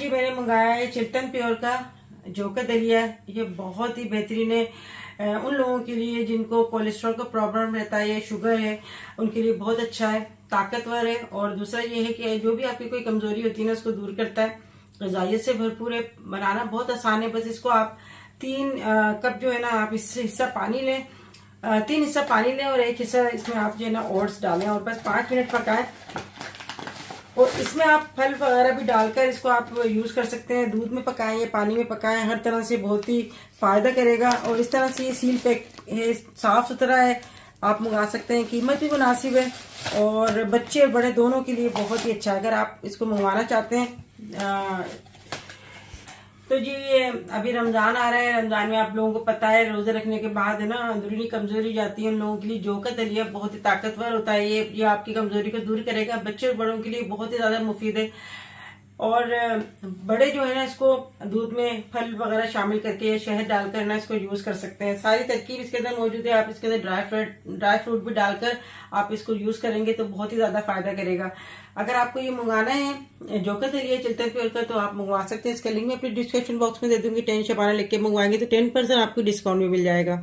जी मैंने मंगाया है चिल्टन प्योर का जोका दलिया। ये बहुत ही बेहतरीन है उन लोगों के लिए जिनको कोलेस्ट्रॉल का प्रॉब्लम रहता है या शुगर है, उनके लिए बहुत अच्छा है, ताकतवर है। और दूसरा ये है कि जो भी आपकी कोई कमजोरी होती है ना, उसको दूर करता है। ग़िज़ाइयत से भरपूर है, बनाना बहुत आसान है। बस इसको आप 3 कप जो है ना, आप इससे हिस्सा पानी लें, 3 हिस्सा पानी लें और 1 हिस्सा इसमें आप जो है ना ओट्स डालें और बस 5 मिनट पकाएं। और इसमें आप फल वगैरह भी डालकर इसको आप यूज कर सकते हैं। दूध में पकाएं या पानी में पकाएं, हर तरह से बहुत ही फायदा करेगा। और इस तरह से ये सील पैक है, साफ सुथरा है, आप मंगा सकते हैं। कीमत भी मुनासिब है और बच्चे और बड़े दोनों के लिए बहुत ही अच्छा है। अगर आप इसको मंगवाना चाहते हैं तो जी ये अभी रमजान आ रहा है। रमजान में आप लोगों को पता है, रोजे रखने के बाद है ना अंदरूनी कमजोरी जाती है उन लोगों के लिए। जोका दलिया बहुत ही ताकतवर होता है। ये आपकी कमजोरी को दूर करेगा। बच्चे और बड़ों के लिए बहुत ही ज्यादा मुफीद है। और बड़े जो है ना, इसको दूध में फल वगैरह शामिल करके या शहद डालकर ना इसको यूज कर सकते हैं। सारी तरकीब इसके अंदर मौजूद है। आप इसके अंदर ड्राई फ्रूट भी डालकर आप इसको यूज करेंगे तो बहुत ही ज्यादा फायदा करेगा। अगर आपको ये मंगाना है जोका दलिया चिल्टन प्योर का, तो आप मंगवा सकते हैं। इसका लिंक मैं अपने डिस्क्रिप्शन बॉक्स में दे दूंगी। 10 शबाना लिख के मंगवाएंगे तो 10% आपको डिस्काउंट भी मिल जाएगा।